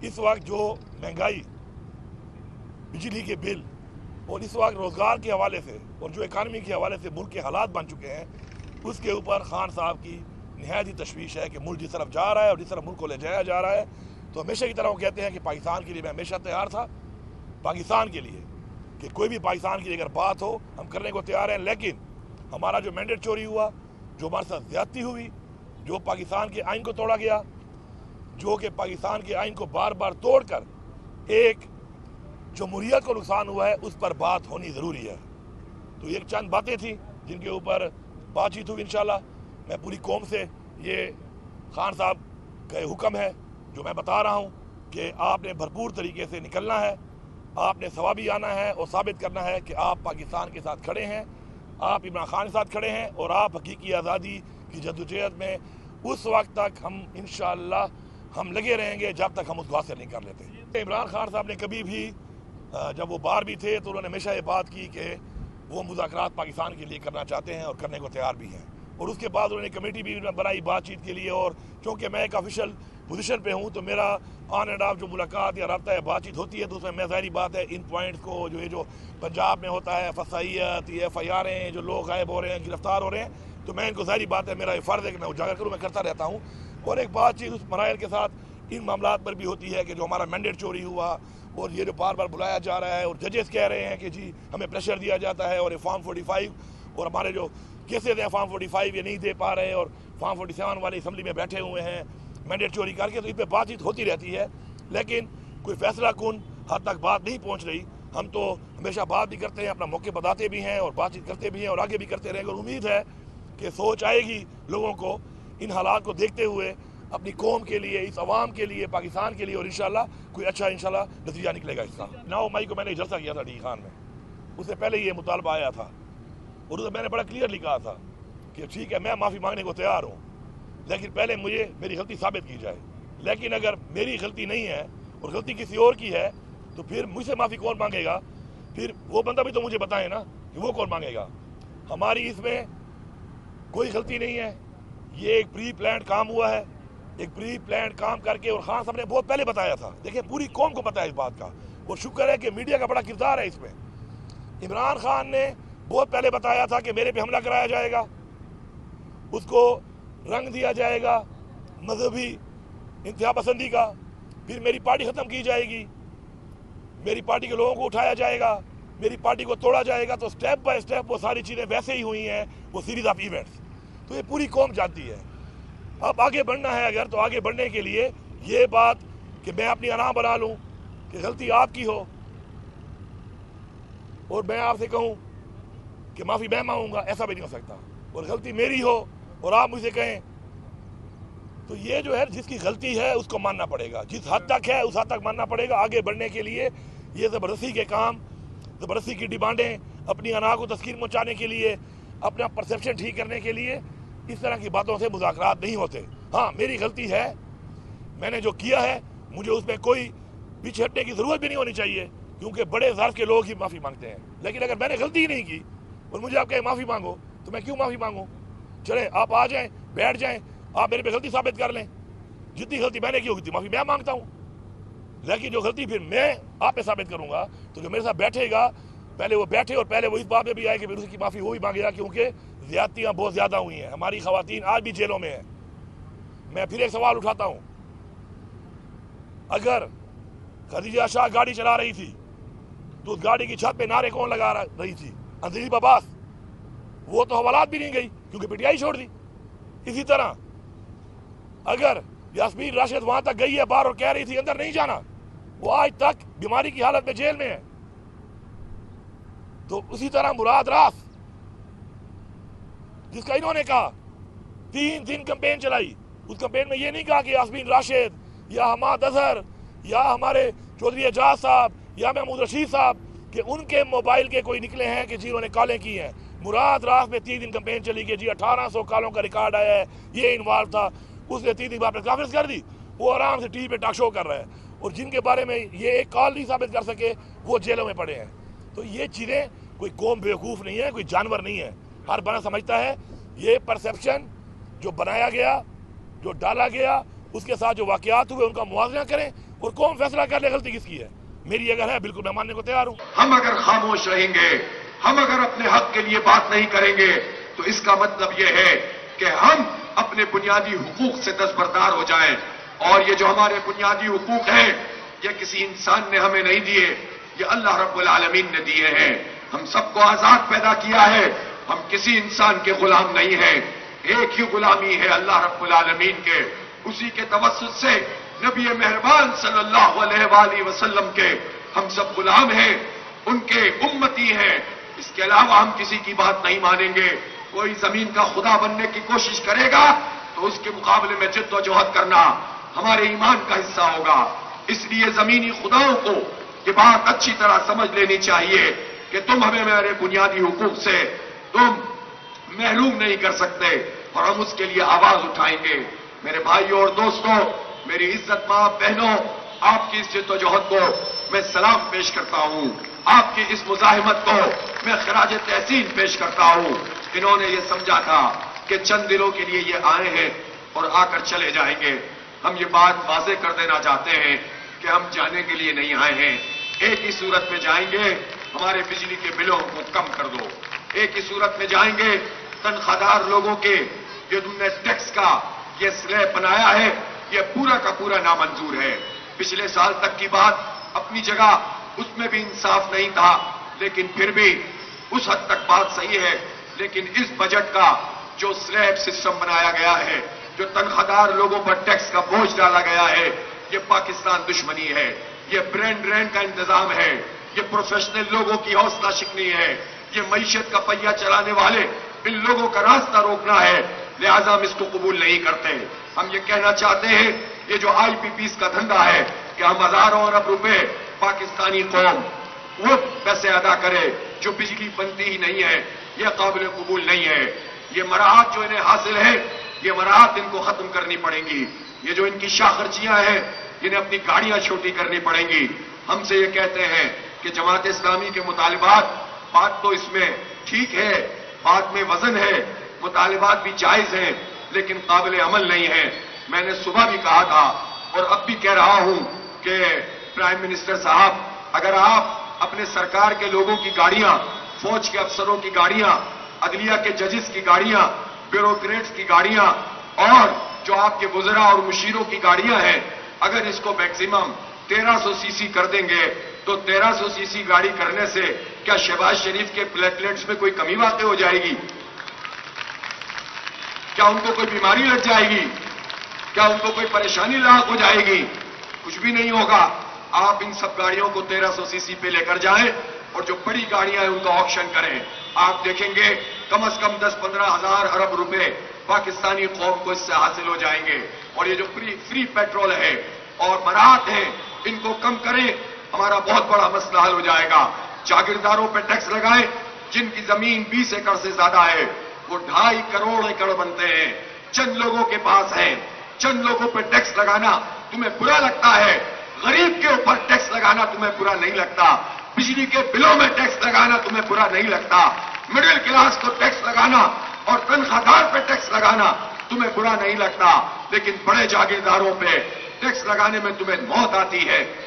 इस वक्त जो महंगाई, बिजली के बिल और इस वक्त रोज़गार के हवाले से और जो इकानमी के हवाले से मुल्क के हालात बन चुके हैं, उसके ऊपर खान साहब की निहायत ही तशवीश है कि मुल्क जिस तरफ जा रहा है और जिस तरफ मुल्क को ले जाया जा रहा है। तो हमेशा की तरह वो कहते हैं कि पाकिस्तान के लिए मैं हमेशा तैयार था, पाकिस्तान के लिए कि कोई भी पाकिस्तान की अगर बात हो हम करने को तैयार हैं, लेकिन हमारा जो मैंडेट चोरी हुआ, जो हमारे साथ ज्यादती हुई, जो पाकिस्तान के आइन को तोड़ा गया, जो कि पाकिस्तान के आइन को बार बार तोड़कर एक जमहूरियत को नुकसान हुआ है, उस पर बात होनी ज़रूरी है। तो ये चंद बातें थी जिनके ऊपर बातचीत हुई। इंशाल्लाह मैं पूरी कौम से ये खान साहब का हुक्म है जो मैं बता रहा हूँ कि आपने भरपूर तरीके से निकलना है, आपने सवाबी आना है और साबित करना है कि आप पाकिस्तान के साथ खड़े हैं, आप इमरान खान के साथ खड़े हैं और आप हकीकी आज़ादी की जद्दोजहद में उस वक्त तक हम इंशाअल्लाह हम लगे रहेंगे जब तक हम उसको हासिल नहीं कर लेते। इमरान खान साहब ने कभी भी जब वो बाहर भी थे तो उन्होंने हमेशा ये बात की कि वो मुज़ाकरात पाकिस्तान के लिए करना चाहते हैं और करने को तैयार भी हैं। और उसके बाद उन्होंने कमेटी भी बनाई बातचीत के लिए, और चूँकि मैं एक ऑफिशियल पोजीशन पे हूँ तो मेरा ऑन एंड ऑफ जो मुलाकात या रब्ता या बातचीत होती है तो उसमें मैं ज़ाहिर बात है इन पॉइंट्स को जो पंजाब में होता है फसाइयत, ये FIR जो लोग गायब हो रहे हैं, गिरफ्तार हो रहे हैं, तो मैं इनको ज़ाहिर बात है मेरा ये फ़र्ज़ है कि मैं उजागर करूँ, मैं करता रहता हूँ। और एक बातचीत उस मराइल के साथ इन मामलात पर भी होती है कि जो हमारा मैंडेट चोरी हुआ और ये जो बार बार बुलाया जा रहा है और जजेस कह रहे हैं कि जी हमें प्रेशर दिया जाता है और ये फॉर्म 45 और हमारे जो केसेज हैं फॉर्म 45 ये नहीं दे पा रहे और फॉर्म 47 वाले असम्बली में बैठे हुए हैं मैंडेट चोरी करके, तो इस पर बातचीत होती रहती है लेकिन कोई फैसला कुन हद तक बात नहीं पहुंच रही। हम तो हमेशा बात भी करते हैं, अपना मौके बताते भी हैं और बातचीत करते भी हैं और आगे भी करते रहेंगे। और उम्मीद है कि सोच आएगी लोगों को इन हालात को देखते हुए अपनी कौम के लिए, इस अवाम के लिए, पाकिस्तान के लिए, और इंशाल्लाह कोई अच्छा इंशाल्लाह नतीजा निकलेगा इसका। 9 मई को मैंने जलसा किया था डी खान में, उससे पहले ये मुतालबा आया था और उसमें मैंने बड़ा क्लियरली कहा था कि ठीक है मैं माफ़ी मांगने को तैयार हूँ लेकिन पहले मुझे मेरी गलती साबित की जाए। लेकिन अगर मेरी गलती नहीं है और गलती किसी और की है तो फिर मुझसे माफ़ी कौन मांगेगा? फिर वो बंदा भी तो मुझे बताए ना कि वो कौन मांगेगा। हमारी इसमें कोई गलती नहीं है, ये एक प्री प्लान्ड काम हुआ है, एक प्री प्लान्ड काम करके, और खान साहब ने बहुत पहले बताया था। देखिए पूरी कौम को पता है इस बात का और शुक्र है कि मीडिया का बड़ा किरदार है इसमें। इमरान खान ने बहुत पहले बताया था कि मेरे पे हमला कराया जाएगा, उसको रंग दिया जाएगा मजहबी इंतहा पसंदी का, फिर मेरी पार्टी ख़त्म की जाएगी, मेरी पार्टी के लोगों को उठाया जाएगा, मेरी पार्टी को तोड़ा जाएगा। तो स्टेप बाय स्टेप वो सारी चीज़ें वैसे ही हुई हैं, वो सीरीज ऑफ इवेंट्स। तो ये पूरी कौम जानती है। अब आगे बढ़ना है अगर, तो आगे बढ़ने के लिए ये बात कि मैं अपनी अना बना लूँ कि गलती आपकी हो और मैं आपसे कहूँ कि माफ़ी मैं मांगूंगा, ऐसा भी नहीं हो सकता। और गलती मेरी हो और आप मुझे कहें तो ये जो है जिसकी गलती है उसको मानना पड़ेगा, जिस हद तक है उस हद तक मानना पड़ेगा। आगे बढ़ने के लिए ये ज़बरदस्ती के काम, ज़बरदस्ती की डिमांडें, अपनी अना को तस्कीन पहुँचाने के लिए, अपना परसेप्शन ठीक करने के लिए, इस तरह की बातों से मुज़ाकरात नहीं होते। हाँ मेरी गलती है, मैंने जो किया है मुझे उसमें कोई पीछे हटने की ज़रूरत भी नहीं होनी चाहिए क्योंकि बड़े ज़र्फ़ के लोग ही माफ़ी मांगते हैं। लेकिन अगर मैंने गलती ही नहीं की और मुझे आप कहें माफ़ी मांगो तो मैं क्यों माफ़ी मांगूँ? चले आप आ जाएं, बैठ जाएं, आप मेरे पे गलती साबित कर लें। जितनी गलती मैंने की होगी उतनी माफ़ी मैं मांगता हूँ, लेकिन जो गलती फिर मैं आप पे साबित करूँगा तो जो मेरे साथ बैठेगा पहले वो बैठे और पहले वो इस बात में भी आए कि फिर उसकी माफ़ी वो भी मांगेगा क्योंकि ज़्यादतियाँ बहुत ज़्यादा हुई हैं। हमारी ख़वातीन आज भी जेलों में हैं। मैं फिर एक सवाल उठाता हूँ, अगर खदीजा शाह गाड़ी चला रही थी तो उस गाड़ी की छत पे नारे कौन लगा रही थी? अंजलीब अब्बास। वो तो हवालात भी नहीं गई क्योंकि पीटीआई छोड़ दी। इसी तरह अगर यास्मीन राशिद वहां तक गई है बाहर और कह रही थी अंदर नहीं जाना, वो आज तक बीमारी की हालत में जेल में है। तो उसी तरह मुराद रास जिसका इन्होंने कहा 3 दिन कैंपेन चलाई, उस कैंपेन में ये नहीं कहा कि यास्मीन राशिद या हमाद अजहर या हमारे चौधरी एजाज साहब या महमूद रशीद साहब कि उनके मोबाइल के कोई निकले हैं कि जी उन्होंने कॉलें की हैं। मुराद रास में 3 दिन कैंपेन चली कि जी 1800 कॉलों का रिकॉर्ड आया है, ये इन्वॉल्व था, उसने 3 दिन बाद प्रेस कॉन्फ्रेंस कर दी, वो आराम से टीवी पे टॉक शो कर रहा है। और जिनके बारे में ये एक कॉल नहीं साबित कर सके वो जेलों में पड़े हैं। तो ये चीज़ें, कोई कौम बेवकूफ़ नहीं है, कोई जानवर नहीं है। हर बना समझता है ये परसेप्शन जो बनाया गया, जो डाला गया, उसके साथ जो वाक़यात हुए उनका मुआवजा करें اور قوم فیصلہ کر لے غلطی کس کی ہے. میری اگر ہے بالکل میں ماننے کو تیار ہوں. ہم اگر خاموش رہیں گے، ہم اگر اپنے حق کے لیے بات نہیں کریں گے، تو اس کا مطلب یہ ہے کہ ہم اپنے بنیادی حقوق سے دستبردار ہو جائیں. اور یہ جو ہمارے بنیادی حقوق ہیں، یہ کسی انسان نے ہمیں نہیں دیے، یہ اللہ رب العالمین نے دیے ہیں. ہم سب کو آزاد پیدا کیا ہے، ہم کسی انسان کے غلام نہیں ہیں. ایک ہی غلامی ہے اللہ رب العالمین کے. اسی کے توسط سے نبی مہربان صلی اللہ علیہ وآلہ وسلم کے ہم سب غلام ہیں، ان کے امتی ہیں. اس کے علاوہ ہم کسی کی بات نہیں مانیں گے. کوئی زمین کا خدا بننے کی کوشش کرے گا تو اس کے مقابلے میں جد و جہد کرنا ہمارے ایمان کا حصہ ہوگا. اس لیے زمینی خداؤں کو یہ بات اچھی طرح سمجھ لینی چاہیے کہ تم ہمیں ہمارے بنیادی حقوق سے تم محروم نہیں کر سکتے، اور ہم اس کے لیے آواز اٹھائیں گے. میرے بھائیوں اور دوستوں، میری عزت ماں بہنوں، آپ کی اس جد و جہد کو میں سلام پیش کرتا ہوں. آپ کی اس مزاحمت کو میں خراج تحسین پیش کرتا ہوں. انہوں نے یہ سمجھا تھا کہ چند دنوں کے لیے یہ آئے ہیں اور آ کر چلے جائیں گے. ہم یہ بات واضح کر دینا چاہتے ہیں کہ ہم جانے کے لیے نہیں آئے ہیں. ایک ہی صورت میں جائیں گے، ہمارے بجلی کے بلوں کو کم کر دو. ایک ہی صورت میں جائیں گے، تنخواہ دار لوگوں کے جو تم نے ٹیکس کا یہ سلیب بنایا ہے، یہ پورا کا پورا نامنظور ہے. پچھلے سال تک کی بات اپنی جگہ، اس میں بھی انصاف نہیں تھا، لیکن پھر بھی اس حد تک بات صحیح ہے. لیکن اس بجٹ کا جو سلیب سسٹم بنایا گیا ہے، جو تنخواہ دار لوگوں پر ٹیکس کا بوجھ ڈالا گیا ہے، یہ پاکستان دشمنی ہے. یہ برین ڈرین کا انتظام ہے. یہ پروفیشنل لوگوں کی حوصلہ شکنی ہے. یہ معیشت کا پہیہ چلانے والے ان لوگوں کا راستہ روکنا ہے. لہذا ہم اس کو قبول نہیں کرتے. ہم یہ کہنا چاہتے ہیں، یہ جو آئی پی پیز کا دھندا ہے کہ ہم ہزاروں ارب روپے پاکستانی قوم وہ پیسے ادا کرے جو بجلی بنتی ہی نہیں ہے، یہ قابل قبول نہیں ہے. یہ مراحت جو انہیں حاصل ہے، یہ مراحت ان کو ختم کرنی پڑیں گی. یہ جو ان کی شاہ خرچیاں ہیں، انہیں اپنی گاڑیاں چھوٹی کرنی پڑیں گی. ہم سے یہ کہتے ہیں کہ جماعت اسلامی کے مطالبات، بات تو اس میں ٹھیک ہے، بات میں وزن ہے، مطالبات بھی جائز ہیں، لیکن قابل عمل نہیں ہے. میں نے صبح بھی کہا تھا اور اب بھی کہہ رہا ہوں کہ پرائم منسٹر صاحب، اگر آپ اپنے سرکار کے لوگوں کی گاڑیاں، فوج کے افسروں کی گاڑیاں، عدلیہ کے ججز کی گاڑیاں، بیوروکریٹس کی گاڑیاں اور جو آپ کے وزراء اور مشیروں کی گاڑیاں ہیں، اگر اس کو میکسیمم 1300 سی سی کر دیں گے تو 1300 سی سی گاڑی کرنے سے کیا شہباز شریف کے پلیٹلیٹس میں کوئی کمی واقع ہو جائے گی؟ کیا ان کو کوئی بیماری لگ جائے گی؟ کیا ان کو کوئی پریشانی لاحق ہو جائے گی؟ کچھ بھی نہیں ہوگا. آپ ان سب گاڑیوں کو 1300 سی سی پہ لے کر جائیں اور جو بڑی گاڑیاں ہیں ان کا آکشن کریں. آپ دیکھیں گے کم از کم 10-15 ہزار ارب روپے پاکستانی قوم کو اس سے حاصل ہو جائیں گے. اور یہ جو فری پیٹرول ہے اور مراحت ہیں، ان کو کم کریں، ہمارا بہت بڑا مسئلہ حل ہو جائے گا. جاگیرداروں پہ ٹیکس لگائیں، جن کی زمین 20 ایکڑ سے زیادہ ہے وہ 2.5 کروڑ ایکڑ بنتے ہیں. چند لوگوں کے پاس ہیں. چند لوگوں پہ ٹیکس لگانا تمہیں برا لگتا ہے، غریب کے اوپر ٹیکس لگانا تمہیں برا نہیں لگتا، بجلی کے بلوں میں ٹیکس لگانا تمہیں برا نہیں لگتا، مڈل کلاس کو ٹیکس لگانا اور تنخواہ دار پہ ٹیکس لگانا تمہیں برا نہیں لگتا، لیکن بڑے جاگیرداروں پہ ٹیکس لگانے میں تمہیں موت آتی ہے.